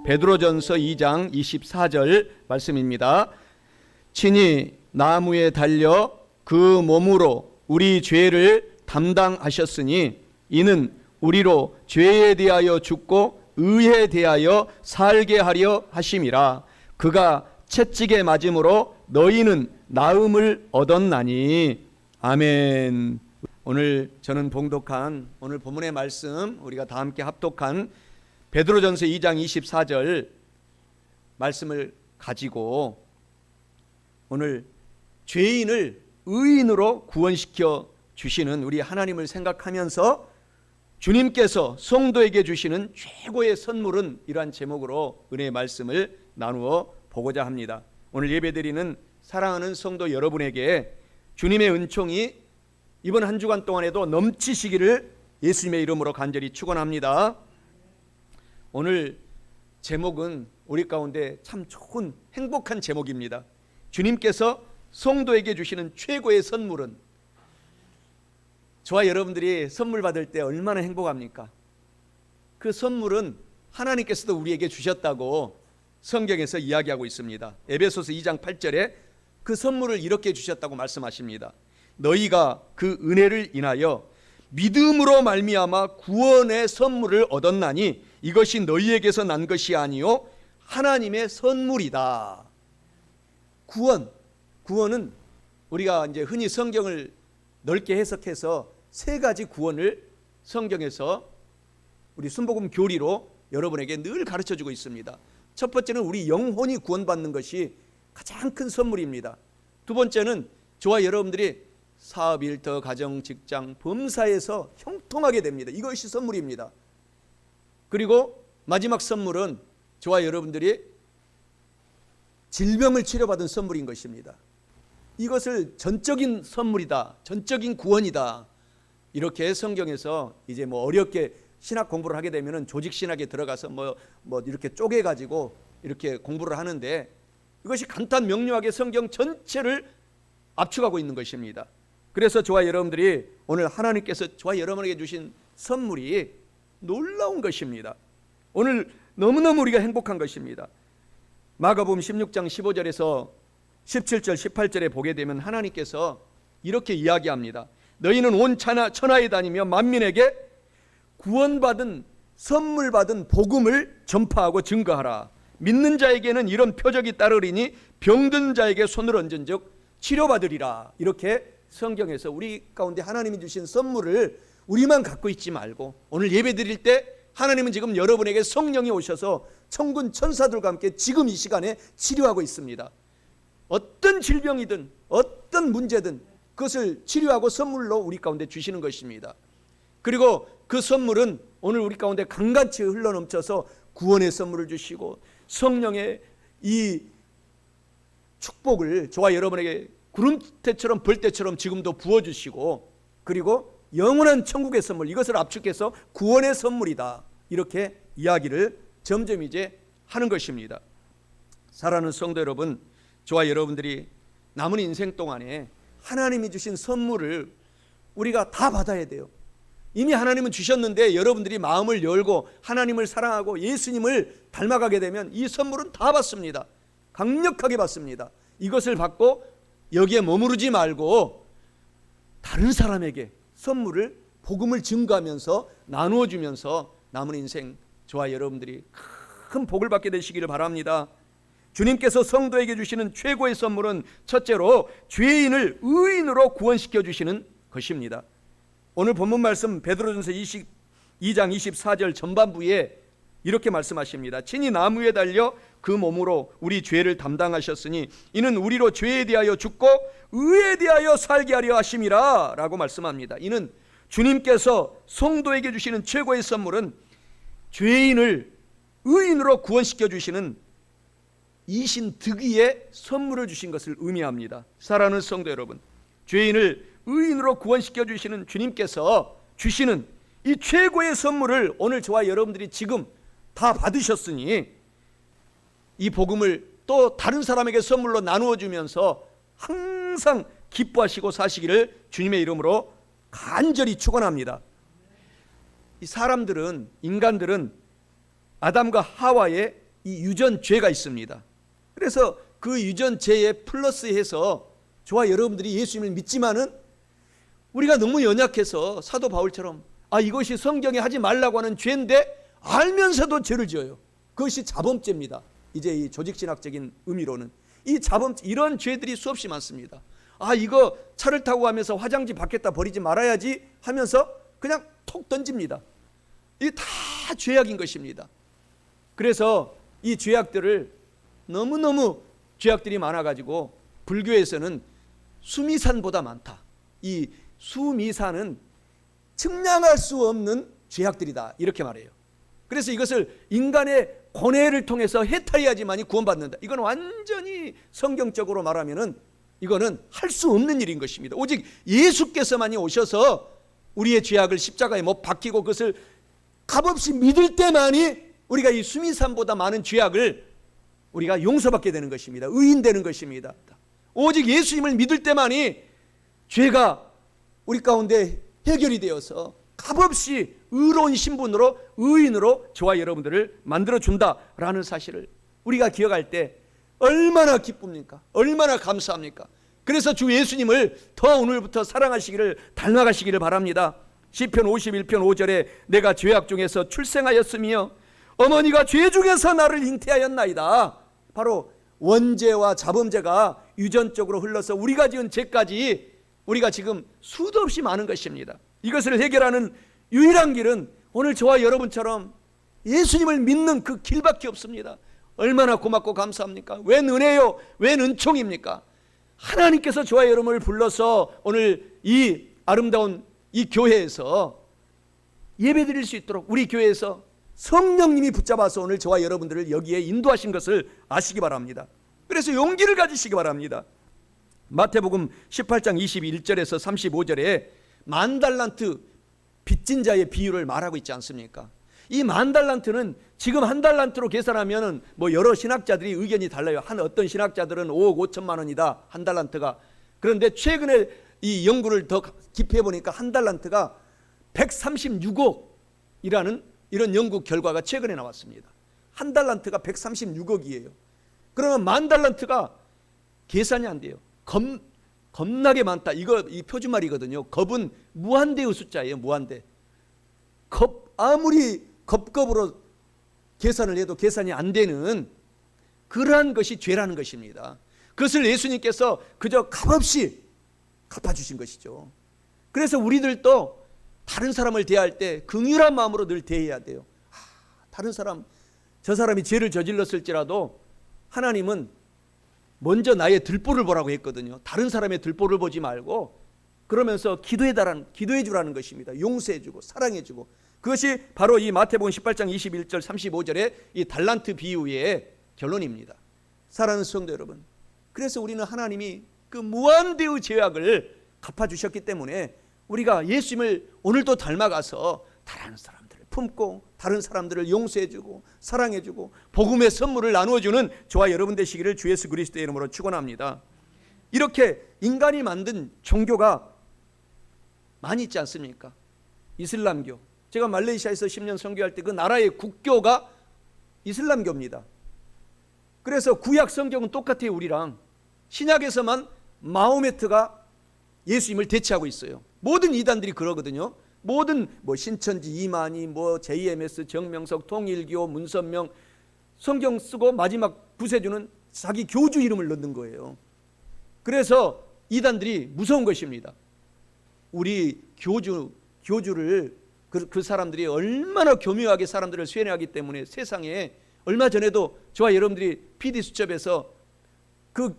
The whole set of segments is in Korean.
베드로전서 2장 24절 말씀입니다. 친히 나무에 달려 그 몸으로 우리 죄를 담당하셨으니 이는 우리로 죄에 대하여 죽고 의에 대하여 살게 하려 하심이라. 그가 채찍에 맞음으로 너희는 나음을 얻었나니. 아멘. 오늘 저는 봉독한 오늘 본문의 말씀, 우리가 다 함께 합독한 베드로전서 2장 24절 말씀을 가지고 오늘 죄인을 의인으로 구원시켜 주시는 우리 하나님을 생각하면서 주님께서 성도에게 주시는 최고의 선물은, 이러한 제목으로 은혜의 말씀을 나누어 보고자 합니다. 오늘 예배드리는 사랑하는 성도 여러분에게 주님의 은총이 이번 한 주간 동안에도 넘치시기를 예수님의 이름으로 간절히 축원합니다. 오늘 제목은 우리 가운데 참 좋은 행복한 제목입니다. 주님께서 성도에게 주시는 최고의 선물은, 저와 여러분들이 선물 받을 때 얼마나 행복합니까? 그 선물은 하나님께서도 우리에게 주셨다고 성경에서 이야기하고 있습니다. 에베소서 2장 8절에 그 선물을 이렇게 주셨다고 말씀하십니다. 너희가 그 은혜를 인하여 믿음으로 말미암아 구원의 선물을 얻었나니 이것이 너희에게서 난 것이 아니요 하나님의 선물이다. 구원은 우리가 이제 흔히 성경을 넓게 해석해서 세 가지 구원을 성경에서 우리 순복음 교리로 여러분에게 늘 가르쳐주고 있습니다. 첫 번째는 우리 영혼이 구원받는 것이 가장 큰 선물입니다. 두 번째는 저와 여러분들이 사업, 일터, 가정, 직장, 범사에서 형통하게 됩니다. 이것이 선물입니다. 그리고 마지막 선물은 저와 여러분들이 질병을 치료받은 선물인 것입니다. 이것을 전적인 선물이다, 전적인 구원이다, 이렇게 성경에서 이제 어렵게 신학 공부를 하게 되면은 조직 신학에 들어가서 이렇게 쪼개 가지고 이렇게 공부를 하는데, 이것이 간단 명료하게 성경 전체를 압축하고 있는 것입니다. 그래서 저와 여러분들이 오늘 하나님께서 저와 여러분에게 주신 선물이 놀라운 것입니다. 오늘 너무너무 우리가 행복한 것입니다. 마가복음 16장 15절에서 17절 18절에 보게 되면 하나님께서 이렇게 이야기합니다. 너희는 온 천하에 다니며 만민에게 구원받은 선물 받은 복음을 전파하고 증거하라. 믿는 자에게는 이런 표적이 따르리니 병든 자에게 손을 얹은 즉 치료받으리라. 이렇게 성경에서 우리 가운데 하나님이 주신 선물을 우리만 갖고 있지 말고, 오늘 예배 드릴 때 하나님은 지금 여러분에게 성령이 오셔서 천군 천사들과 함께 지금 이 시간에 치료하고 있습니다. 어떤 질병이든 어떤 문제든 그것을 치료하고 선물로 우리 가운데 주시는 것입니다. 그리고 그 선물은 오늘 우리 가운데 강같이 흘러넘쳐서 구원의 선물을 주시고 성령의 이 축복을 저와 여러분에게 구름때처럼 벌때처럼 지금도 부어주시고, 그리고 영원한 천국의 선물, 이것을 압축해서 구원의 선물이다, 이렇게 이야기를 점점 이제 하는 것입니다. 사랑하는 성도 여러분, 저와 여러분들이 남은 인생 동안에 하나님이 주신 선물을 우리가 다 받아야 돼요. 이미 하나님은 주셨는데 여러분들이 마음을 열고 하나님을 사랑하고 예수님을 닮아가게 되면 이 선물은 다 받습니다. 강력하게 받습니다. 이것을 받고 여기에 머무르지 말고 다른 사람에게 선물을, 복음을 증거하면서 나누어 주면서 남은 인생 저와 여러분들이 큰 복을 받게 되시기를 바랍니다. 주님께서 성도에게 주시는 최고의 선물은 첫째로 죄인을 의인으로 구원시켜 주시는 것입니다. 오늘 본문 말씀 베드로전서 2장 24절 전반부에 이렇게 말씀하십니다. 친히 나무에 달려 그 몸으로 우리 죄를 담당하셨으니 이는 우리로 죄에 대하여 죽고 의에 대하여 살게 하려 하심이라 라고 말씀합니다. 이는 주님께서 성도에게 주시는 최고의 선물은 죄인을 의인으로 구원시켜 주시는 이신 득의의 선물을 주신 것을 의미합니다. 사랑하는 성도 여러분, 죄인을 의인으로 구원시켜 주시는 주님께서 주시는 이 최고의 선물을 오늘 저와 여러분들이 지금 다 받으셨으니 이 복음을 또 다른 사람에게 선물로 나누어 주면서 항상 기뻐하시고 사시기를 주님의 이름으로 간절히 축원합니다. 이 사람들은, 인간들은 아담과 하와의 이 유전죄가 있습니다. 그래서 그 유전죄에 플러스해서 저와 여러분들이 예수님을 믿지만은 우리가 너무 연약해서 사도 바울처럼 이것이 성경에 하지 말라고 하는 죄인데 알면서도 죄를 지어요. 그것이 자범죄입니다. 이제 이 조직신학적인 의미로는 이 자범죄, 이런 죄들이 수없이 많습니다. 이거 차를 타고 가면서 화장지 밖에다 버리지 말아야지 하면서 그냥 톡 던집니다. 이게 다 죄악인 것입니다. 그래서 이 죄악들을 너무너무 죄악들이 많아가지고 불교에서는 수미산보다 많다. 이 수미산은 측량할 수 없는 죄악들이다, 이렇게 말해요. 그래서 이것을 인간의 고뇌를 통해서 해탈해야지만이 구원받는다. 이건 완전히 성경적으로 말하면은 이거는 할 수 없는 일인 것입니다. 오직 예수께서만이 오셔서 우리의 죄악을 십자가에 못 박히고 그것을 값없이 믿을 때만이 우리가 이 수미산보다 많은 죄악을 우리가 용서받게 되는 것입니다. 의인되는 것입니다. 오직 예수님을 믿을 때만이 죄가 우리 가운데 해결이 되어서 값없이 의로운 신분으로, 의인으로 저와 여러분들을 만들어준다라는 사실을 우리가 기억할 때 얼마나 기쁩니까? 얼마나 감사합니까? 그래서 주 예수님을 더 오늘부터 사랑하시기를, 닮아가시기를 바랍니다. 시편 51편 5절에 내가 죄악 중에서 출생하였으며 어머니가 죄 중에서 나를 잉태하였나이다. 바로 원죄와 자범죄가 유전적으로 흘러서 우리가 지은 죄까지 우리가 지금 수도 없이 많은 것입니다. 이것을 해결하는 유일한 길은 오늘 저와 여러분처럼 예수님을 믿는 그 길밖에 없습니다. 얼마나 고맙고 감사합니까? 웬 은혜요? 웬 은총입니까? 하나님께서 저와 여러분을 불러서 오늘 이 아름다운 이 교회에서 예배드릴 수 있도록 우리 교회에서 성령님이 붙잡아서 오늘 저와 여러분들을 여기에 인도하신 것을 아시기 바랍니다. 그래서 용기를 가지시기 바랍니다. 마태복음 18장 21절에서 35절에 만달란트 빚진 자의 비유를 말하고 있지 않습니까? 이 만달란트는 지금 한 달란트로 계산하면 여러 신학자들이 의견이 달라요. 어떤 신학자들은 5억 5천만 원이다, 한 달란트가. 그런데 최근에 이 연구를 더 깊이 해보니까 한 달란트가 136억이라는 이런 연구 결과가 최근에 나왔습니다. 한 달란트가 136억이에요. 그러면 만 달란트가 계산이 안 돼요. 겁나게 많다. 이 표준말이거든요. 겁은 무한대의 숫자예요. 무한대. 아무리 겁으로 계산을 해도 계산이 안 되는 그러한 것이 죄라는 것입니다. 그것을 예수님께서 그저 값없이 갚아주신 것이죠. 그래서 우리들도 다른 사람을 대할 때 긍휼한 마음으로 늘 대해야 돼요. 다른 사람, 저 사람이 죄를 저질렀을지라도 하나님은 먼저 나의 들보를 보라고 했거든요. 다른 사람의 들보를 보지 말고 그러면서 기도해 주라는 것입니다. 용서해 주고 사랑해 주고. 그것이 바로 이 마태복음 18장 21절 35절의 이 달란트 비유의 결론입니다. 사랑하는 성도 여러분, 그래서 우리는 하나님이 그 무한대의 죄악을 갚아주셨기 때문에 우리가 예수님을 오늘도 닮아가서 다른 사람들을 품고 다른 사람들을 용서해주고 사랑해주고 복음의 선물을 나누어주는 저와 여러분 되시기를 주 예수 그리스도의 이름으로 축원합니다. 이렇게 인간이 만든 종교가 많이 있지 않습니까? 이슬람교, 제가 말레이시아에서 10년 선교할 때 그 나라의 국교가 이슬람교입니다. 그래서 구약 성경은 똑같아요. 우리랑 신약에서만 마호메트가 예수님을 대체하고 있어요. 모든 이단들이 그러거든요. 모든 신천지, 이만희, JMS, 정명석, 통일교, 문선명 성경 쓰고 마지막 구세주는 자기 교주 이름을 넣는 거예요. 그래서 이단들이 무서운 것입니다. 우리 교주를 그 사람들이 얼마나 교묘하게 사람들을 쇠뇌하기 때문에 세상에 얼마 전에도 저와 여러분들이 PD수첩에서 그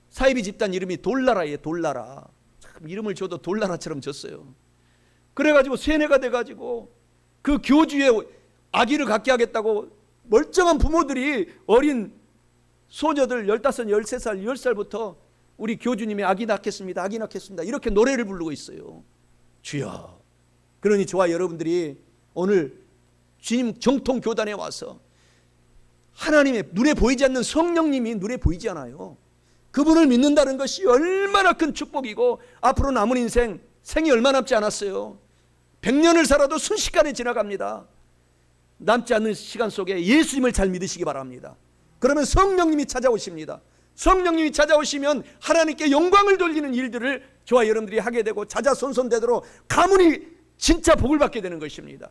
사이비 집단 이름이 돌나라예요. 돌나라. 참 이름을 줘도 돌나라처럼 졌어요. 그래가지고 세뇌가 돼가지고 그 교주의 아기를 갖게 하겠다고 멀쩡한 부모들이 어린 소녀들 15, 13살, 10살부터 우리 교주님의 아기 낳겠습니다. 아기 낳겠습니다. 이렇게 노래를 부르고 있어요. 주여. 그러니 저와 여러분들이 오늘 주님 정통 교단에 와서 하나님의 눈에 보이지 않는 성령님이 눈에 보이지 않아요. 그분을 믿는다는 것이 얼마나 큰 축복이고 앞으로 남은 인생 생이 얼마 남지 않았어요. 100년을 살아도 순식간에 지나갑니다. 남지 않는 시간 속에 예수님을 잘 믿으시기 바랍니다. 그러면 성령님이 찾아오십니다. 성령님이 찾아오시면 하나님께 영광을 돌리는 일들을 저와 여러분들이 하게 되고 자자손손되도록 가문이 진짜 복을 받게 되는 것입니다.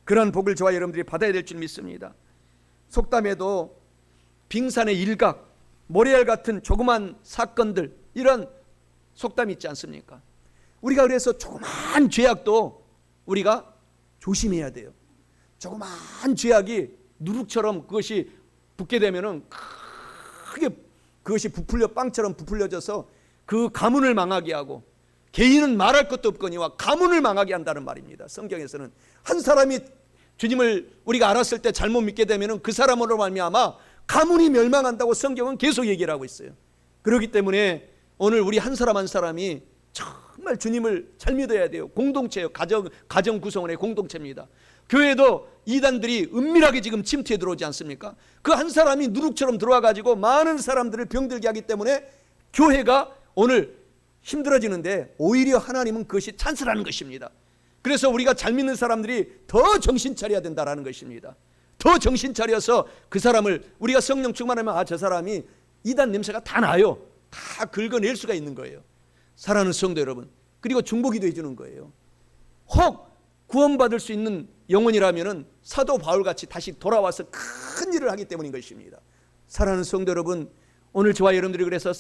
그런 복을 저와 여러분들이 받아야 될 줄 믿습니다. 속담에도 빙산의 일각, 모래알 같은 조그만 사건들, 이런 속담이 있지 않습니까? 우리가 그래서 조그만 죄악도 우리가 조심해야 돼요. 조그만 죄악이 누룩처럼 그것이 붙게 되면은 크게 그것이 부풀려 빵처럼 부풀려져서 그 가문을 망하게 하고, 개인은 말할 것도 없거니와 가문을 망하게 한다는 말입니다. 성경에서는 한 사람이 주님을 우리가 알았을 때 잘못 믿게 되면은 그 사람으로 말미암아 가문이 멸망한다고 성경은 계속 얘기를 하고 있어요. 그렇기 때문에 오늘 우리 한 사람 한 사람이 정말 주님을 잘 믿어야 돼요. 공동체예요. 가정 구성원의 공동체입니다. 교회도 이단들이 은밀하게 지금 침투해 들어오지 않습니까? 그 한 사람이 누룩처럼 들어와 가지고 많은 사람들을 병들게 하기 때문에 교회가 오늘 힘들어지는데, 오히려 하나님은 그것이 찬스라는 것입니다. 그래서 우리가 잘 믿는 사람들이 더 정신 차려야 된다는 것입니다. 더 정신 차려서 그 사람을, 우리가 성령 충만하면 저 사람이 이단 냄새가 다 나요. 다 긁어낼 수가 있는 거예요. 사랑하는 성도 여러분, 그리고 중보기도 해주는 거예요. 혹 구원받을 수 있는 영혼이라면 사도 바울같이 다시 돌아와서 큰 일을 하기 때문인 것입니다. 사랑하는 성도 여러분, 오늘 저와 여러분들이 그래서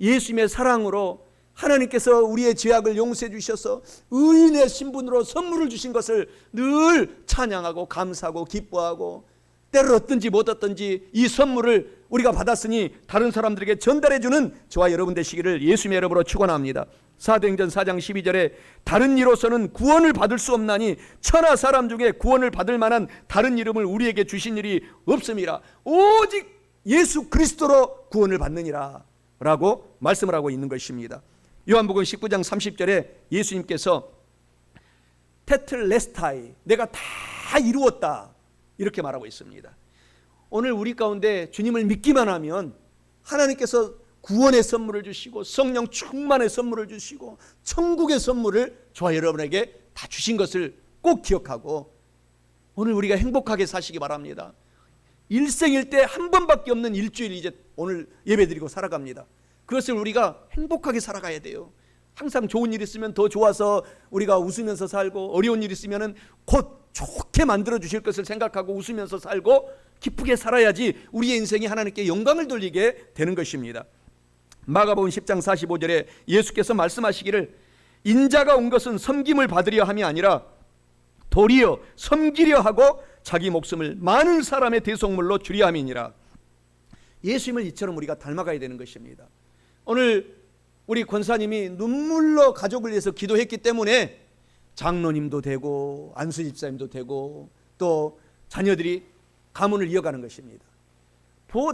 예수님의 사랑으로 하나님께서 우리의 죄악을 용서해 주셔서 의인의 신분으로 선물을 주신 것을 늘 찬양하고 감사하고 기뻐하고, 때를 얻든지 못 얻든지 이 선물을 우리가 받았으니 다른 사람들에게 전달해 주는 저와 여러분 되시기를 예수님의 이름으로 축원합니다. 사도행전 4장 12절에 다른 이로서는 구원을 받을 수 없나니 천하 사람 중에 구원을 받을 만한 다른 이름을 우리에게 주신 일이 없음이라. 오직 예수 그리스도로 구원을 받느니라 라고 말씀을 하고 있는 것입니다. 요한복음 19장 30절에 예수님께서 테틀레스타이, 내가 다 이루었다, 이렇게 말하고 있습니다. 오늘 우리 가운데 주님을 믿기만 하면 하나님께서 구원의 선물을 주시고 성령 충만의 선물을 주시고 천국의 선물을 저와 여러분에게 다 주신 것을 꼭 기억하고 오늘 우리가 행복하게 사시기 바랍니다. 일생일대 한 번밖에 없는 일주일 이제 오늘 예배드리고 살아갑니다. 그것을 우리가 행복하게 살아가야 돼요. 항상 좋은 일 있으면 더 좋아서 우리가 웃으면서 살고, 어려운 일 있으면 곧 좋게 만들어 주실 것을 생각하고 웃으면서 살고 기쁘게 살아야지 우리의 인생이 하나님께 영광을 돌리게 되는 것입니다. 마가복음 10장 45절에 예수께서 말씀하시기를 인자가 온 것은 섬김을 받으려 함이 아니라 도리어 섬기려 하고 자기 목숨을 많은 사람의 대속물로 주려 함이니라. 예수님을 이처럼 우리가 닮아가야 되는 것입니다. 오늘 우리 권사님이 눈물로 가족을 위해서 기도했기 때문에 장로님도 되고 안수 집사님도 되고 또 자녀들이 가문을 이어가는 것입니다.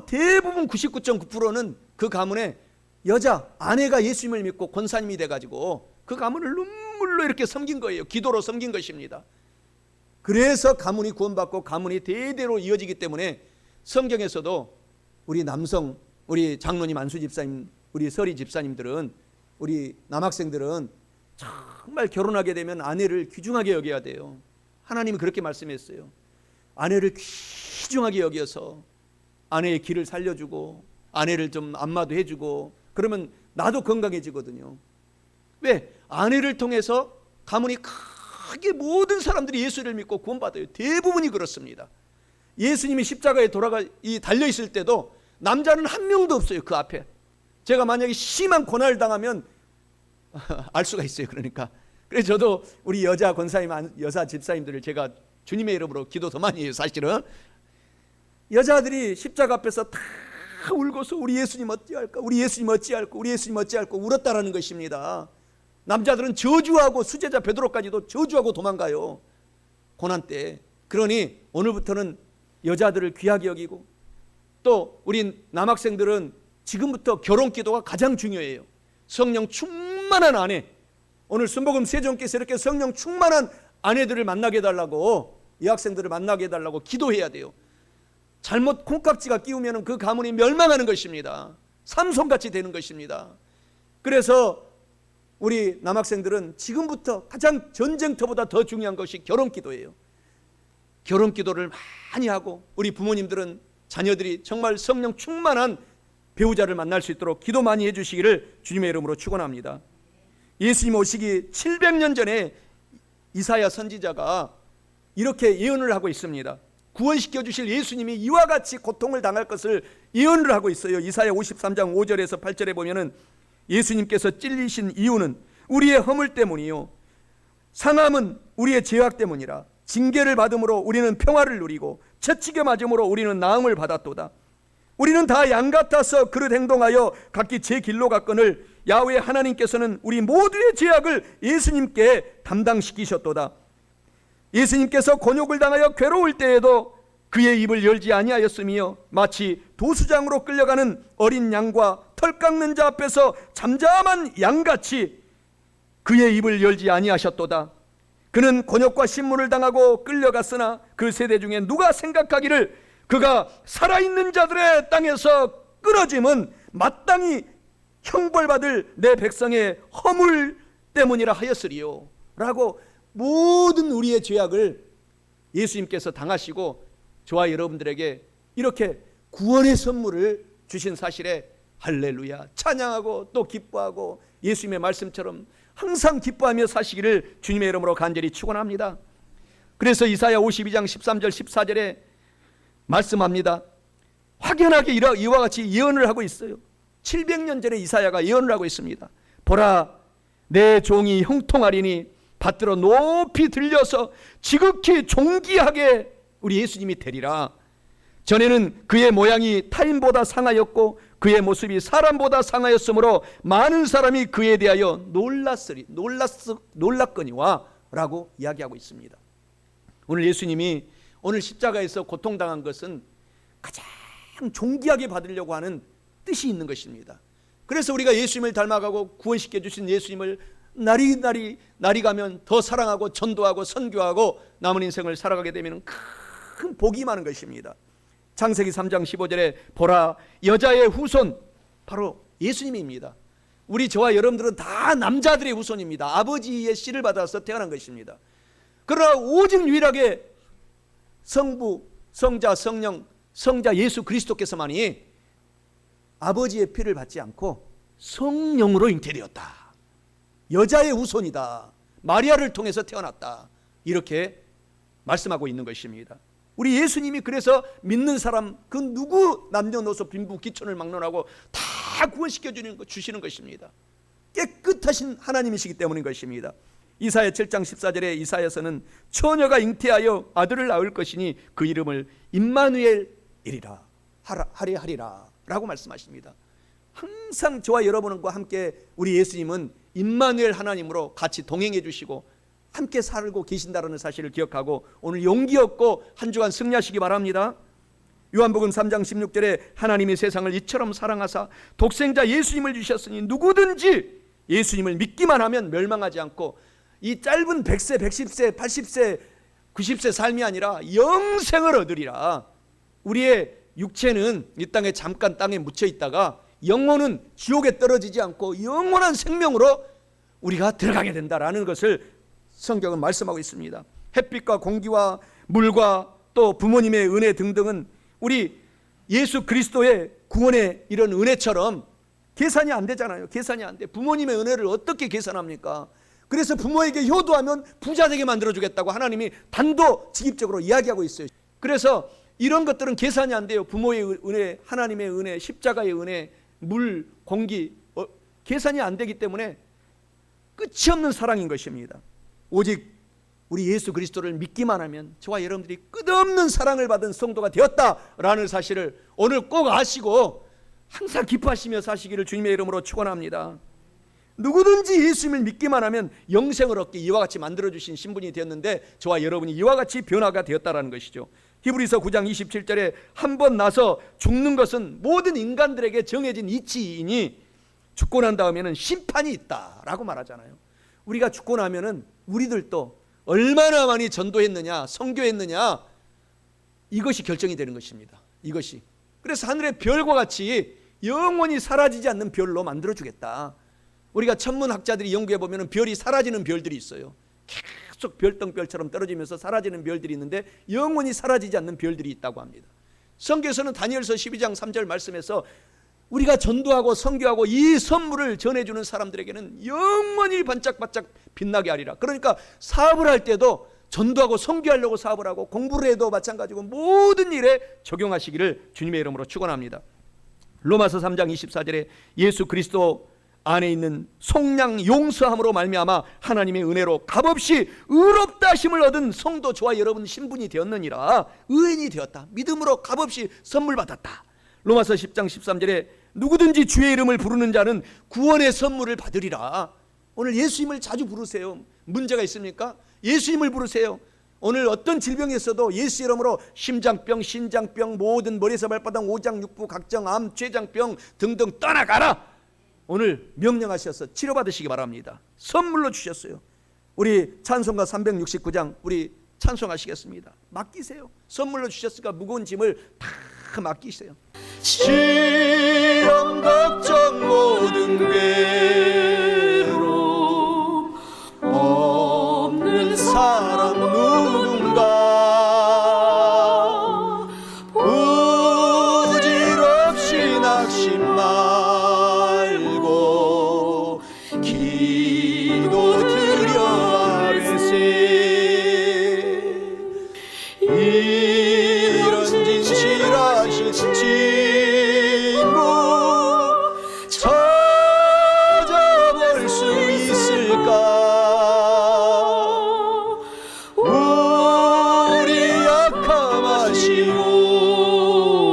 대부분 99.9%는 그 가문에 여자 아내가 예수님을 믿고 권사님이 돼가지고 그 가문을 눈물로 이렇게 섬긴 거예요. 기도로 섬긴 것입니다. 그래서 가문이 구원받고 가문이 대대로 이어지기 때문에 성경에서도 우리 남성, 우리 장로님, 안수 집사님, 우리 서리 집사님들은, 우리 남학생들은 정말 결혼하게 되면 아내를 귀중하게 여겨야 돼요. 하나님이 그렇게 말씀했어요. 아내를 귀중하게 여겨서 아내의 길을 살려주고 아내를 좀 안마도 해주고 그러면 나도 건강해지거든요. 왜? 아내를 통해서 가문이 크게 모든 사람들이 예수를 믿고 구원받아요. 대부분이 그렇습니다. 예수님이 십자가에 달려있을 때도 남자는 한 명도 없어요. 그 앞에. 제가 만약에 심한 고난을 당하면 알 수가 있어요. 그러니까 그래서 저도 우리 여자 권사님, 여사 집사님들을 제가 주님의 이름으로 기도 더 많이 해요. 사실은 여자들이 십자가 앞에서 다 울고서 우리 예수님 어찌할까, 우리 예수님 어찌할까, 우리 예수님 어찌할까 울었다라는 것입니다. 남자들은 저주하고 수제자 베드로까지도 저주하고 도망가요. 고난 때. 그러니 오늘부터는 여자들을 귀하게 여기고 또 우리 남학생들은 지금부터 결혼 기도가 가장 중요해요. 성령 충만한 아내, 오늘 순복음 세종께서 이렇게 성령 충만한 아내들을 만나게 해달라고, 여학생들을 만나게 해달라고 기도해야 돼요. 잘못 콩깍지가 끼우면 그 가문이 멸망하는 것입니다. 삼손같이 되는 것입니다. 그래서 우리 남학생들은 지금부터 가장 전쟁터보다 더 중요한 것이 결혼 기도예요. 결혼 기도를 많이 하고 우리 부모님들은 자녀들이 정말 성령 충만한 배우자를 만날 수 있도록 기도 많이 해주시기를 주님의 이름으로 축원합니다. 예수님 오시기 700년 전에 이사야 선지자가 이렇게 예언을 하고 있습니다. 구원시켜 주실 예수님이 이와 같이 고통을 당할 것을 예언을 하고 있어요. 이사야 53장 5절에서 8절에 보면은 예수님께서 찔리신 이유는 우리의 허물 때문이요 상함은 우리의 죄악 때문이라. 징계를 받음으로 우리는 평화를 누리고 채찍에 맞음으로 우리는 나음을 받았도다. 우리는 다 양 같아서 그릇 행동하여 각기 제 길로 갔거늘 야훼 하나님께서는 우리 모두의 죄악을 예수님께 담당시키셨도다. 예수님께서 곤욕을 당하여 괴로울 때에도 그의 입을 열지 아니하였으며 마치 도수장으로 끌려가는 어린 양과 털 깎는 자 앞에서 잠잠한 양같이 그의 입을 열지 아니하셨도다. 그는 곤욕과 신문을 당하고 끌려갔으나 그 세대 중에 누가 생각하기를 그가 살아있는 자들의 땅에서 끊어짐은 마땅히 형벌받을 내 백성의 허물 때문이라 하였으리요 라고 모든 우리의 죄악을 예수님께서 당하시고 저와 여러분들에게 이렇게 구원의 선물을 주신 사실에 할렐루야 찬양하고 또 기뻐하고 예수님의 말씀처럼 항상 기뻐하며 사시기를 주님의 이름으로 간절히 축원합니다. 그래서 이사야 52장 13절 14절에 말씀합니다. 확연하게 이와 같이 예언을 하고 있어요. 700년 전에 이사야가 예언을 하고 있습니다. 보라 내 종이 형통하리니 받들어 높이 들려서 지극히 존귀하게 우리 예수님이 되리라. 전에는 그의 모양이 타인보다 상하였고 그의 모습이 사람보다 상하였으므로 많은 사람이 그에 대하여 놀랐거니와 라고 이야기하고 있습니다. 오늘 예수님이 오늘 십자가에서 고통당한 것은 가장 존귀하게 받으려고 하는 뜻이 있는 것입니다. 그래서 우리가 예수님을 닮아가고 구원시켜 주신 예수님을 날이 가면 더 사랑하고 전도하고 선교하고 남은 인생을 살아가게 되면 큰 복이 많은 것입니다. 창세기 3장 15절에 보라 여자의 후손 바로 예수님입니다. 우리 저와 여러분들은 다 남자들의 후손입니다. 아버지의 씨를 받아서 태어난 것입니다. 그러나 오직 유일하게 성부, 성자, 성령, 성자 예수 그리스도께서만이 아버지의 피를 받지 않고 성령으로 잉태되었다. 여자의 후손이다. 마리아를 통해서 태어났다. 이렇게 말씀하고 있는 것입니다. 우리 예수님이 그래서 믿는 사람 그 누구 남녀노소 빈부 기촌을 막론하고 다 구원시켜 주시는 것입니다. 깨끗하신 하나님이시기 때문인 것입니다. 이사야 7장 14절에 이사야서는 처녀가 잉태하여 아들을 낳을 것이니 그 이름을 임마누엘이리라 하리라 라고 말씀하십니다. 항상 저와 여러분과 함께 우리 예수님은 임마누엘 하나님으로 같이 동행해 주시고 함께 살고 계신다는 사실을 기억하고 오늘 용기 얻고 한 주간 승리하시기 바랍니다. 요한복음 3장 16절에 하나님이 세상을 이처럼 사랑하사 독생자 예수님을 주셨으니 누구든지 예수님을 믿기만 하면 멸망하지 않고 이 짧은 100세, 110세, 80세, 90세 삶이 아니라 영생을 얻으리라. 우리의 육체는 이 땅에 잠깐 땅에 묻혀 있다가 영혼은 지옥에 떨어지지 않고 영원한 생명으로 우리가 들어가게 된다라는 것을 성경은 말씀하고 있습니다. 햇빛과 공기와 물과 또 부모님의 은혜 등등은 우리 예수 그리스도의 구원의 이런 은혜처럼 계산이 안 되잖아요. 계산이 안 돼. 부모님의 은혜를 어떻게 계산합니까? 그래서 부모에게 효도하면 부자 되게 만들어주겠다고 하나님이 단도직입적으로 이야기하고 있어요. 그래서 이런 것들은 계산이 안 돼요. 부모의 은혜, 하나님의 은혜, 십자가의 은혜, 물, 공기 계산이 안 되기 때문에 끝이 없는 사랑인 것입니다. 오직 우리 예수 그리스도를 믿기만 하면 저와 여러분들이 끝없는 사랑을 받은 성도가 되었다라는 사실을 오늘 꼭 아시고 항상 기뻐하시며 사시기를 주님의 이름으로 축원합니다. 누구든지 예수님을 믿기만 하면 영생을 얻게 이와 같이 만들어주신 신분이 되었는데 저와 여러분이 이와 같이 변화가 되었다라는 것이죠. 히브리서 9장 27절에 한 번 나서 죽는 것은 모든 인간들에게 정해진 이치이니 죽고 난 다음에는 심판이 있다라고 말하잖아요. 우리가 죽고 나면은 우리들도 얼마나 많이 전도했느냐 선교했느냐 이것이 결정이 되는 것입니다. 이것이 그래서 하늘의 별과 같이 영원히 사라지지 않는 별로 만들어주겠다. 우리가 천문학자들이 연구해 보면 별이 사라지는 별들이 있어요. 계속 별똥별처럼 떨어지면서 사라지는 별들이 있는데 영원히 사라지지 않는 별들이 있다고 합니다. 성경에서는 다니엘서 12장 3절 말씀에서 우리가 전도하고 선교하고 이 선물을 전해주는 사람들에게는 영원히 반짝반짝 빛나게 하리라. 그러니까 사업을 할 때도 전도하고 선교하려고 사업을 하고 공부를 해도 마찬가지고 모든 일에 적용하시기를 주님의 이름으로 축원합니다. 로마서 3장 24절에 예수 그리스도 안에 있는 속량 용서함으로 말미암아 하나님의 은혜로 값없이 의롭다 하심을 얻은 성도 저와 여러분 신분이 되었느니라. 의인이 되었다. 믿음으로 값없이 선물 받았다. 로마서 10장 13절에 누구든지 주의 이름을 부르는 자는 구원의 선물을 받으리라. 오늘 예수님을 자주 부르세요. 문제가 있습니까? 예수님을 부르세요. 오늘 어떤 질병이 있어도 예수 이름으로 심장병, 신장병, 모든 머리에서 발바닥, 오장, 육부, 각종 암, 췌장병 등등 떠나가라. 오늘 명령하셔서 치료받으시기 바랍니다. 선물로 주셨어요. 우리 찬송가 369장 우리 찬송하시겠습니다. 맡기세요. 선물로 주셨으니까 무거운 짐을 다 맡기세요. 시험 걱정 모든 괴로움 없는 사람 누군가 부질없이 낙심 말고 기도 드려 아뢰세. 이런 진실하신 친구 찾아볼 수 있을까? 우리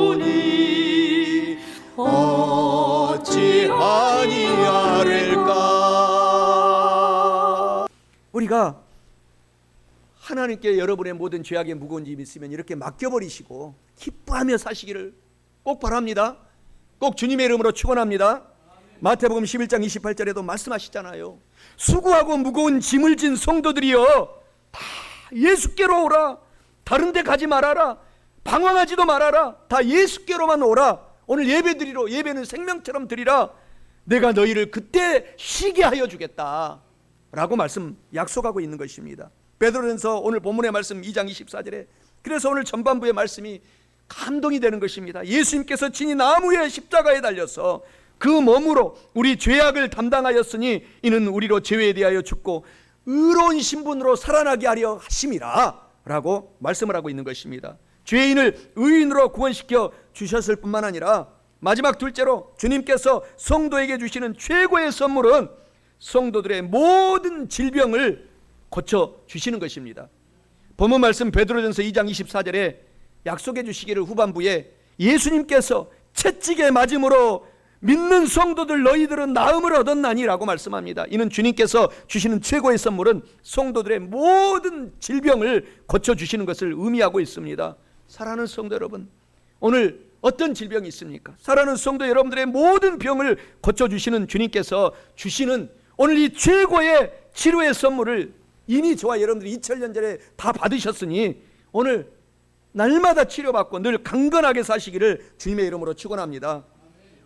약함하시오니 어찌 아니하릴까? 우리가 하나님께 여러분의 모든 죄악의 무거운 짐이 있으면 이렇게 맡겨버리시고 기뻐하며 사시기를 꼭 바랍니다. 꼭 주님의 이름으로 축원합니다. 마태복음 11장 28절에도 말씀하시잖아요. 수고하고 무거운 짐을 진 성도들이여 다 예수께로 오라. 다른 데 가지 말아라. 방황하지도 말아라. 다 예수께로만 오라. 오늘 예배 드리러, 예배는 생명처럼 드리라. 내가 너희를 그때 쉬게 하여 주겠다 라고 말씀 약속하고 있는 것입니다. 베드로전서 오늘 본문의 말씀 2장 24절에 그래서 오늘 전반부의 말씀이 감동이 되는 것입니다. 예수님께서 친히 나무의 십자가에 달려서 그 몸으로 우리 죄악을 담당하였으니 이는 우리로 죄에 대하여 죽고 의로운 신분으로 살아나게 하려 하심이라 라고 말씀을 하고 있는 것입니다. 죄인을 의인으로 구원시켜 주셨을 뿐만 아니라 마지막 둘째로 주님께서 성도에게 주시는 최고의 선물은 성도들의 모든 질병을 고쳐 주시는 것입니다. 본문 말씀 베드로전서 2장 24절에 약속해 주시기를 후반부에 예수님께서 채찍에 맞음으로 믿는 성도들 너희들은 나음을 얻었나니 라고 말씀합니다. 이는 주님께서 주시는 최고의 선물은 성도들의 모든 질병을 고쳐주시는 것을 의미하고 있습니다. 사랑하는 성도 여러분, 오늘 어떤 질병이 있습니까? 사랑하는 성도 여러분들의 모든 병을 고쳐주시는 주님께서 주시는 오늘 이 최고의 치료의 선물을 이미 저와 여러분들이 2000년 전에 다 받으셨으니 오늘 날마다 치료받고 늘 강건하게 사시기를 주님의 이름으로 축원합니다.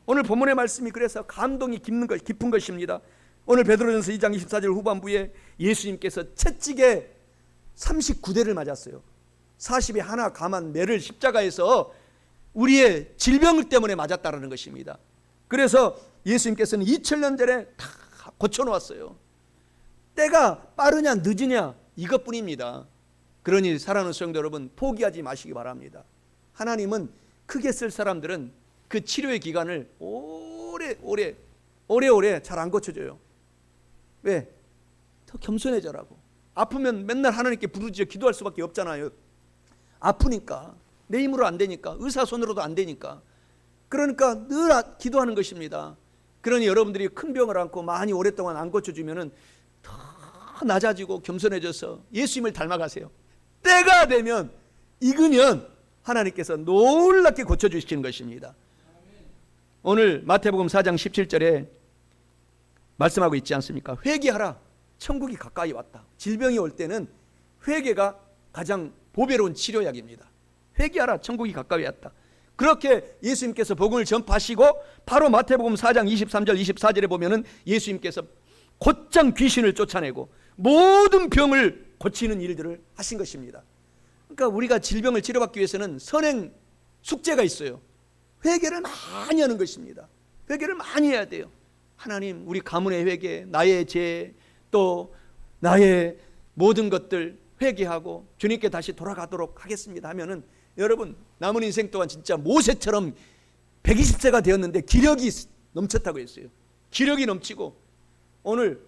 오늘 본문의 말씀이 그래서 감동이 깊은 것입니다. 오늘 베드로전서 2장 24절 후반부에 예수님께서 채찍에 39대를 맞았어요. 40에 하나 감한 매를 십자가에서 우리의 질병 때문에 맞았다는 것입니다. 그래서 예수님께서는 2000년 전에 다 고쳐놓았어요. 때가 빠르냐 늦으냐 이것뿐입니다. 그러니 사랑하는 성도 여러분, 포기하지 마시기 바랍니다. 하나님은 크게 쓸 사람들은 그 치료의 기간을 오래오래 잘 안 고쳐줘요. 왜? 더 겸손해져라고. 아프면 맨날 하나님께 부르짖어 기도할 수밖에 없잖아요. 아프니까, 내 힘으로 안 되니까, 의사 손으로도 안 되니까. 그러니까 늘 기도하는 것입니다. 그러니 여러분들이 큰 병을 안고 많이 오랫동안 안 고쳐주면은 더 낮아지고 겸손해져서 예수님을 닮아가세요. 때가 되면, 익으면 하나님께서 놀랍게 고쳐주시는 것입니다. 오늘 마태복음 4장 17절에 말씀하고 있지 않습니까? 회개하라, 천국이 가까이 왔다. 질병이 올 때는 회개가 가장 보배로운 치료약입니다. 회개하라, 천국이 가까이 왔다. 그렇게 예수님께서 복음을 전파하시고 바로 마태복음 4장 23절 24절에 보면은 예수님께서 곧장 귀신을 쫓아내고 모든 병을 고치는 일들을 하신 것입니다. 그러니까 우리가 질병을 치료받기 위해서는 선행 숙제가 있어요. 회개를 많이 하는 것입니다. 회개를 많이 해야 돼요. 하나님, 우리 가문의 회개, 나의 죄, 또 나의 모든 것들 회개하고 주님께 다시 돌아가도록 하겠습니다 하면은, 여러분, 남은 인생 동안 진짜 모세처럼 120세가 되었는데 기력이 넘쳤다고 했어요. 기력이 넘치고 오늘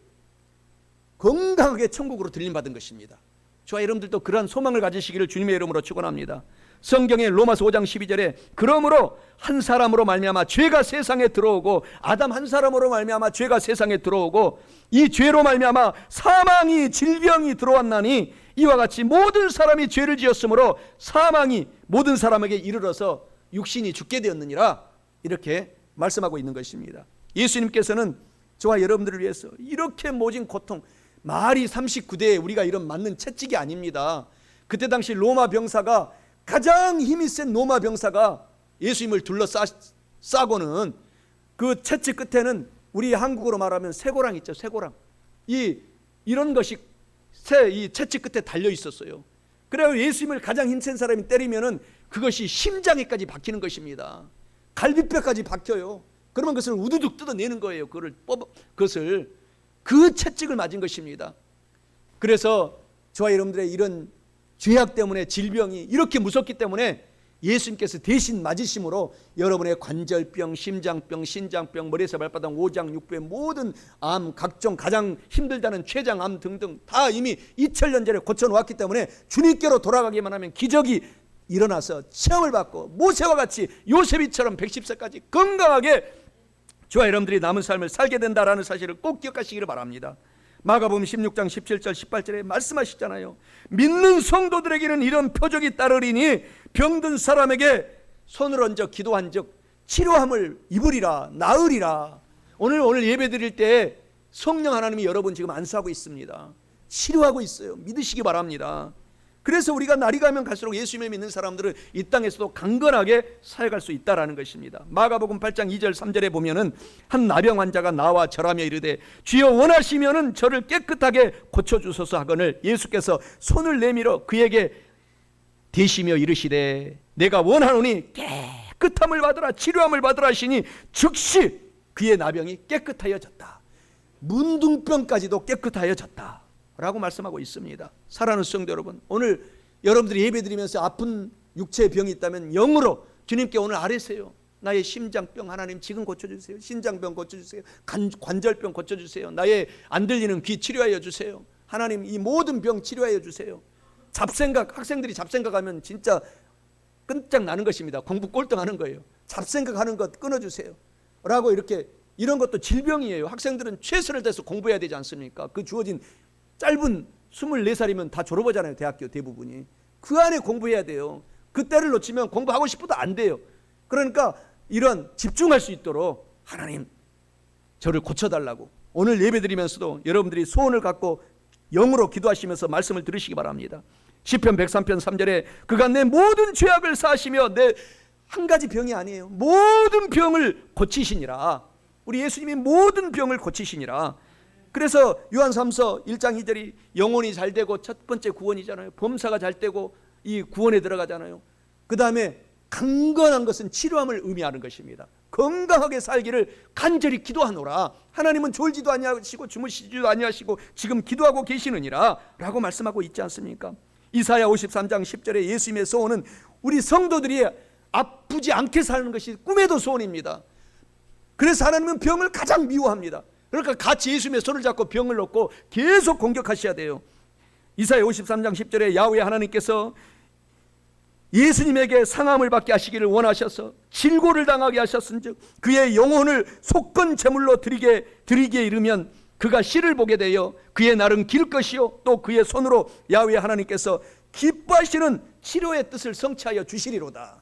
건강하게 천국으로 들림받은 것입니다. 저와 여러분들도 그러한 소망을 가지시기를 주님의 이름으로 축원합니다. 성경의 로마서 5장 12절에 그러므로 한 사람으로 말미암아 죄가 세상에 들어오고, 아담 한 사람으로 말미암아 죄가 세상에 들어오고, 이 죄로 말미암아 사망이, 질병이 들어왔나니 이와 같이 모든 사람이 죄를 지었으므로 사망이 모든 사람에게 이르러서 육신이 죽게 되었느니라, 이렇게 말씀하고 있는 것입니다. 예수님께서는 저와 여러분들을 위해서 이렇게 모진 고통, 말이 39대에 우리가 이런 맞는 채찍이 아닙니다. 그때 당시 로마 병사가, 가장 힘이 센 로마 병사가 예수님을 둘러싸고는 그 채찍 끝에는 우리 한국어로 말하면 쇠고랑 있죠, 쇠고랑. 이런 것이 이 채찍 끝에 달려 있었어요. 그래서 예수님을 가장 힘센 사람이 때리면은 그것이 심장에까지 박히는 것입니다. 갈비뼈까지 박혀요. 그러면 그것을 우두둑 뜯어내는 거예요. 그것을 그 채찍을 맞은 것입니다. 그래서 저와 여러분들의 이런 죄악 때문에, 질병이 이렇게 무섭기 때문에 예수님께서 대신 맞으심으로 여러분의 관절병, 심장병, 신장병, 머리에서 발바닥, 오장, 육부의 모든 암, 각종 가장 힘들다는 췌장암 등등 다 이미 2000년 전에 고쳐놓았기 때문에 주님께로 돌아가기만 하면 기적이 일어나서 체험을 받고 모세와 같이 요셉이처럼 110세까지 건강하게 저와 여러분들이 남은 삶을 살게 된다라는 사실을 꼭 기억하시기를 바랍니다. 마가복음 16장 17절 18절에 말씀하시잖아요. 믿는 성도들에게는 이런 표적이 따르리니 병든 사람에게 손을 얹어 기도한 즉 치료함을 입으리라, 나으리라. 오늘 예배 드릴 때 성령 하나님이 여러분 지금 안수하고 있습니다. 치료하고 있어요. 믿으시기 바랍니다. 그래서 우리가 날이 가면 갈수록 예수님을 믿는 사람들은 이 땅에서도 강건하게 살아갈 수 있다라는 것입니다. 마가복음 8장 2절 3절에 보면은 한 나병 환자가 나와 절하며 이르되 주여 원하시면은 저를 깨끗하게 고쳐주소서 하거늘 예수께서 손을 내밀어 그에게 대시며 이르시되 내가 원하노니 깨끗함을 받으라, 치료함을 받으라 하시니 즉시 그의 나병이 깨끗하여졌다. 문둥병까지도 깨끗하여졌다 라고 말씀하고 있습니다. 사랑하는 성도 여러분, 오늘 여러분들이 예배드리면서 아픈 육체의 병이 있다면 영으로 주님께 오늘 아뢰세요. 나의 심장병 하나님 지금 고쳐주세요. 신장병 고쳐주세요. 관절병 고쳐주세요. 나의 안 들리는 귀 치료하여 주세요. 하나님 이 모든 병 치료하여 주세요. 잡생각, 학생들이 잡생각하면 진짜 끈짝나는 것입니다. 공부 꼴등하는 거예요. 잡생각하는 것 끊어주세요 라고 이런 것도 질병이에요. 학생들은 최선을 다해서 공부해야 되지 않습니까? 그 주어진 짧은 24살이면 다 졸업하잖아요. 대학교 대부분이. 그 안에 공부해야 돼요. 그 때를 놓치면 공부하고 싶어도 안 돼요. 그러니까 이런 집중할 수 있도록 하나님 저를 고쳐달라고 오늘 예배드리면서도 여러분들이 소원을 갖고 영으로 기도하시면서 말씀을 들으시기 바랍니다. 시편 103편 3절에 그가 내 모든 죄악을 사하시며 내 한 가지 병이 아니에요. 모든 병을 고치시니라. 우리 예수님이 모든 병을 고치시니라. 그래서 요한 3서 1장 2절이 영혼이 잘 되고 첫 번째 구원이잖아요. 범사가 잘 되고 이 구원에 들어가잖아요. 그 다음에 강건한 것은 치료함을 의미하는 것입니다. 건강하게 살기를 간절히 기도하노라. 하나님은 졸지도 아니하시고 주무시지도 아니하시고 지금 기도하고 계시느니라 라고 말씀하고 있지 않습니까? 이사야 53장 10절에 예수님의 소원은 우리 성도들이 아프지 않게 사는 것이 꿈에도 소원입니다. 그래서 하나님은 병을 가장 미워합니다. 그러니까 같이 예수님의 손을 잡고 병을 놓고 계속 공격하셔야 돼요. 이사야 53장 10절에 야훼 하나님께서 예수님에게 상함을 받게 하시기를 원하셔서 질고를 당하게 하셨은즉 그의 영혼을 속건 제물로 드리게 이르면 그가 씨를 보게 되어 그의 날은 길 것이요 또 그의 손으로 야훼 하나님께서 기뻐하시는 치료의 뜻을 성취하여 주시리로다.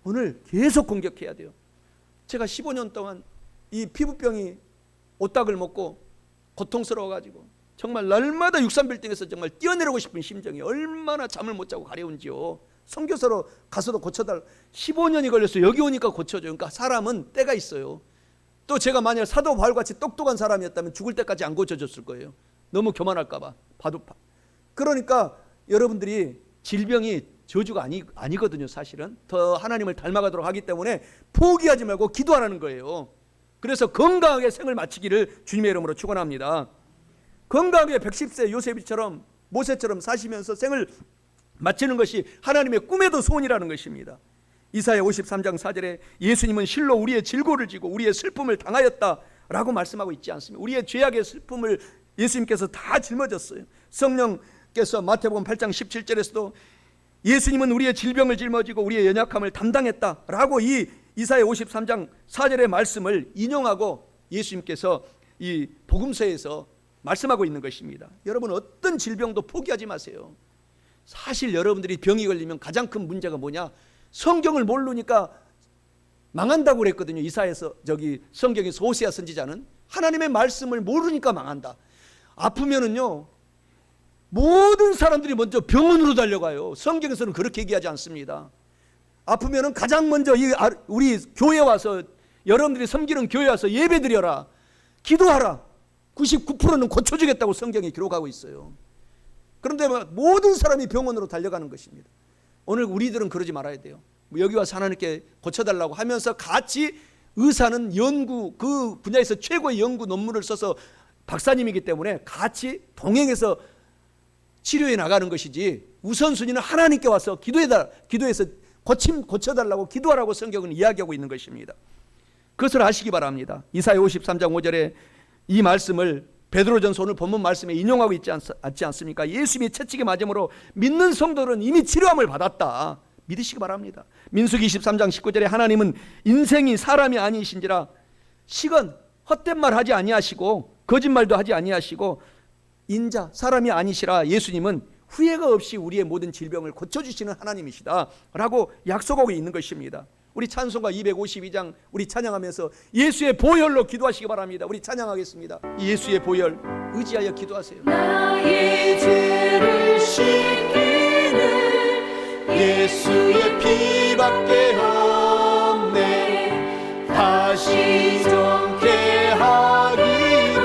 오늘 계속 공격해야 돼요. 제가 15년 동안 이 피부병이 오딱을 먹고 고통스러워가지고 정말 날마다 63빌딩에서 정말 뛰어내리고 싶은 심정이 얼마나 잠을 못 자고 가려운지요. 선교사로 가서도 고쳐달라. 15년이 걸렸어요. 여기 오니까 고쳐줘요. 그러니까 사람은 때가 있어요. 또 제가 만약 사도 바울같이 똑똑한 사람이었다면 죽을 때까지 안 고쳐줬을 거예요. 너무 교만할까 봐. 그러니까 여러분들이 질병이 저주가 아니거든요. 사실은 더 하나님을 닮아가도록 하기 때문에 포기하지 말고 기도하라는 거예요. 그래서 건강하게 생을 마치기를 주님의 이름으로 축원합니다. 건강하게 110세 요셉처럼 모세처럼 사시면서 생을 마치는 것이 하나님의 꿈에도 소원이라는 것입니다. 이사야 53장 4절에 예수님은 실로 우리의 질고를 지고 우리의 슬픔을 당하였다라고 말씀하고 있지 않습니까? 우리의 죄악의 슬픔을 예수님께서 다 짊어졌어요. 성령께서 마태복음 8장 17절에서도 예수님은 우리의 질병을 짊어지고 우리의 연약함을 담당했다라고 이 이사야 53장 4절의 말씀을 인용하고 예수님께서 이 복음서에서 말씀하고 있는 것입니다. 여러분, 어떤 질병도 포기하지 마세요. 사실 여러분들이 병이 걸리면 가장 큰 문제가 뭐냐? 성경을 모르니까 망한다고 그랬거든요. 이사야서 성경에서 호세아 선지자는 하나님의 말씀을 모르니까 망한다. 아프면은요, 모든 사람들이 먼저 병원으로 달려가요. 성경에서는 그렇게 얘기하지 않습니다. 아프면은 가장 먼저 우리 교회 와서, 여러분들이 섬기는 교회 와서 예배드려라, 기도하라. 99%는 고쳐주겠다고 성경에 기록하고 있어요. 그런데 모든 사람이 병원으로 달려가는 것입니다. 오늘 우리들은 그러지 말아야 돼요. 여기 와서 하나님께 고쳐달라고 하면서 같이, 의사는 그 분야에서 최고의 연구 논문을 써서 박사님이기 때문에 같이 동행해서 치료해 나가는 것이지, 우선순위는 하나님께 와서 기도해서 고쳐달라고 기도하라고 성경은 이야기하고 있는 것입니다. 그것을 아시기 바랍니다. 이사야 53장 5절에 이 말씀을 베드로전서 오늘 본문 말씀에 인용하고 있지 않습니까? 예수님이 채찍에 맞음으로 믿는 성도는 이미 치료함을 받았다. 믿으시기 바랍니다. 민수기 23장 19절에 하나님은 인생이 사람이 아니신지라 시건 헛된 말 하지 아니하시고 거짓말도 하지 아니하시고 인자 사람이 아니시라. 예수님은 후회가 없이 우리의 모든 질병을 고쳐주시는 하나님이시다 라고 약속하고 있는 것입니다. 우리 찬송가 252장 우리 찬양하면서 예수의 보혈로 기도하시기 바랍니다. 우리 찬양하겠습니다. 예수의 보혈 의지하여 기도하세요. 나의 죄를 씻기는 예수의 피밖에 없네. 다시 정케 하기도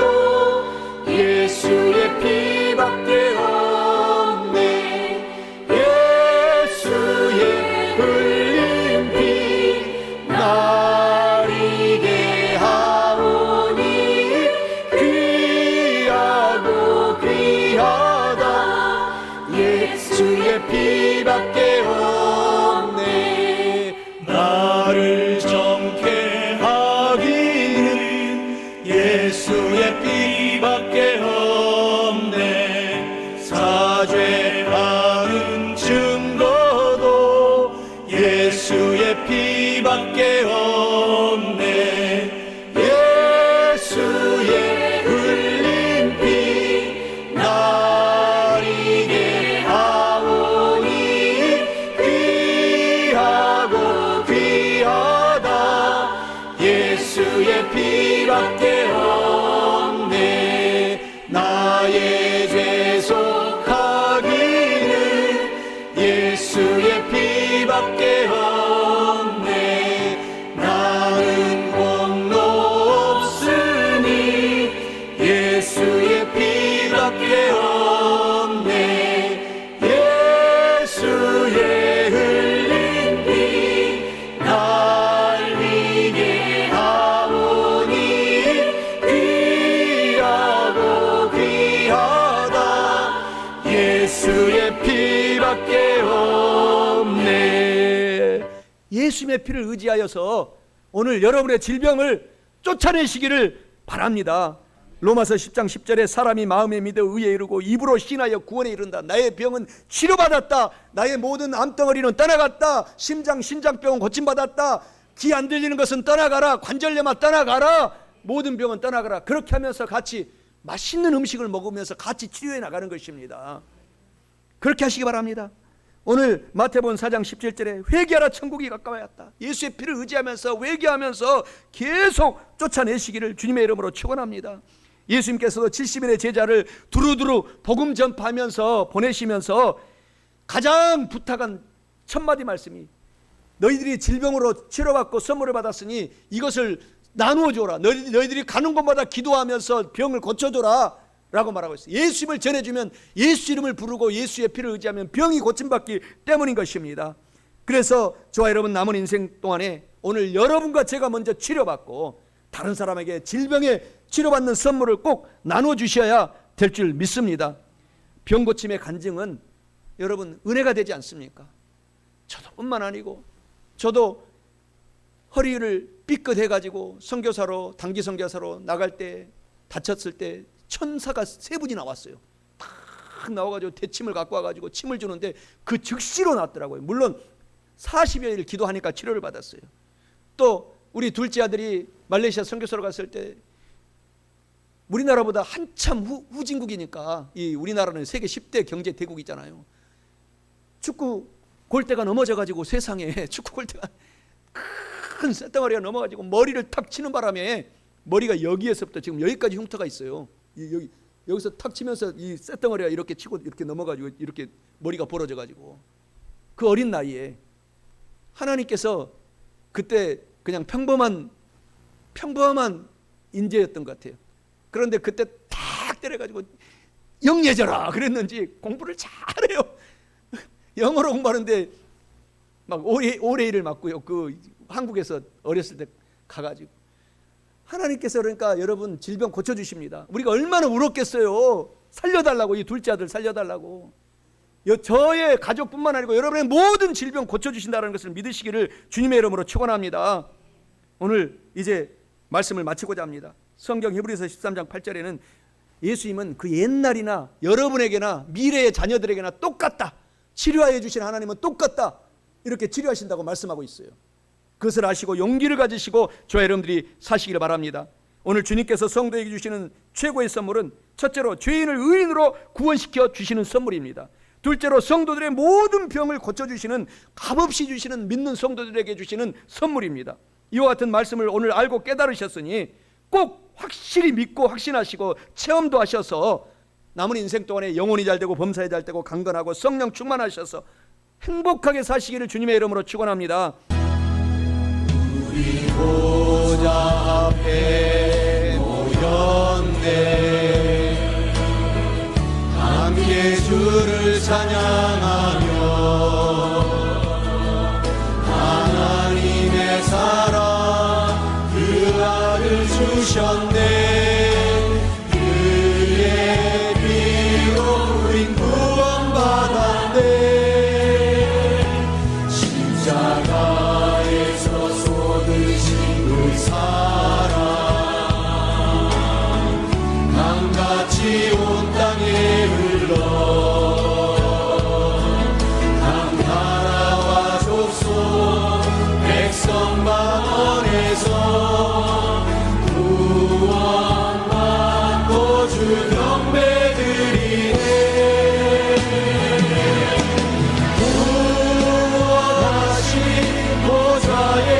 예수의 피밖에 없네. 예수의 흘린 피 나리게 하오니 귀하고 귀하다. 예수의 피밖에 없네. 나를 정케 하기는 예수의 피밖에 없네. 사죄하는 증거도 예수의 피밖에 없네. 예수의 흘린 피 나리게 하오니 귀하고 귀하다. 예수의 피밖에 없네. 나의 죄 속하기는 예수의 피밖에 없네. 나는 공로 없으니 예수의 피밖에 없네. 예수의 흘린 피 날 위게 하오니 귀하고 귀하다. 예수의 피밖에 없네. 예수님의 피를 의지하여서 오늘 여러분의 질병을 쫓아내시기를 바랍니다. 로마서 10장 10절에 사람이 마음에 믿어 의에 이르고 입으로 신하여 구원에 이른다. 나의 병은 치료받았다. 나의 모든 암덩어리는 떠나갔다. 신장병은 고침받았다. 귀 안 들리는 것은 떠나가라. 관절염아 떠나가라. 모든 병은 떠나가라. 그렇게 하면서 같이 맛있는 음식을 먹으면서 같이 치료해 나가는 것입니다. 그렇게 하시기 바랍니다. 오늘 마태복음 4장 17절에 회개하라 천국이 가까워왔다. 예수의 피를 의지하면서 회개하면서 계속 쫓아내시기를 주님의 이름으로 축원합니다. 예수님께서도 70인의 제자를 두루두루 복음 전파하면서 보내시면서 가장 부탁한 첫 마디 말씀이 너희들이 질병으로 치료받고 선물을 받았으니 이것을 나누어 줘라. 너희들이 가는 곳마다 기도하면서 병을 고쳐줘라. 라고 말하고 있어요. 예수님을 전해주면, 예수 이름을 부르고 예수의 피를 의지하면 병이 고침받기 때문인 것입니다. 그래서 저와 여러분 남은 인생 동안에 오늘 여러분과 제가 먼저 치료받고 다른 사람에게 질병에 치료받는 선물을 꼭 나눠주셔야 될 줄 믿습니다. 병 고침의 간증은 여러분 은혜가 되지 않습니까? 저도 뿐만 아니고 저도 허리를 삐끗해가지고 선교사로, 단기 선교사로 나갈 때, 다쳤을 때 천사가 3분이 나왔어요. 탁 나와가지고 대침을 갖고 와가지고 침을 주는데 그 즉시로 낫더라고요. 물론 40여일 기도하니까 치료를 받았어요. 또 우리 둘째 아들이 말레이시아 선교사로 갔을 때 우리나라보다 한참 후진국이니까, 이 우리나라는 세계 10대 경제 대국이잖아요. 축구 골대가 넘어져가지고 세상에 축구 골대가 큰 쇳덩어리가 넘어가지고 머리를 탁 치는 바람에 머리가 여기에서부터 지금 여기까지 흉터가 있어요. 여기서 탁 치면서 이 쇳덩어리가 이렇게 치고 이렇게 넘어가지고 이렇게 머리가 벌어져가지고, 그 어린 나이에 하나님께서 그때 그냥 평범한 인재였던 것 같아요. 그런데 그때 탁 때려가지고 영예져라 그랬는지 공부를 잘해요. 영어로 공부하는데 막 OA를 맞고요. 그 한국에서 어렸을 때 가가지고 하나님께서 그러니까 여러분 질병 고쳐주십니다. 우리가 얼마나 울었겠어요. 살려달라고, 이 둘째 아들 살려달라고. 저의 가족뿐만 아니고 여러분의 모든 질병 고쳐주신다는 것을 믿으시기를 주님의 이름으로 축원합니다. 오늘 이제 말씀을 마치고자 합니다. 성경 히브리서 13장 8절에는 예수님은 그 옛날이나 여러분에게나 미래의 자녀들에게나 똑같다, 치료하여 주신 하나님은 똑같다, 이렇게 치료하신다고 말씀하고 있어요. 그것을 아시고 용기를 가지시고 저와 여러분들이 사시기를 바랍니다. 오늘 주님께서 성도에게 주시는 최고의 선물은 첫째로 죄인을 의인으로 구원시켜 주시는 선물입니다. 둘째로 성도들의 모든 병을 고쳐주시는, 값없이 주시는, 믿는 성도들에게 주시는 선물입니다. 이와 같은 말씀을 오늘 알고 깨달으셨으니 꼭 확실히 믿고 확신하시고 체험도 하셔서 남은 인생 동안에 영혼이 잘되고 범사에 잘되고 강건하고 성령 충만하셔서 행복하게 사시기를 주님의 이름으로 축원합니다. 우리 보좌 앞에 모였네, 함께 주를 찬양하며 하나님의 사랑 그 아들 주셨네. 그의 피로 우린 구원받았네. 십자가에서 쏟으신 그 사랑 강같이 온 땅에 흘러 당나라와 족속 백성 만원에서 구원받고 주 경배드리네. 구원하신 보좌에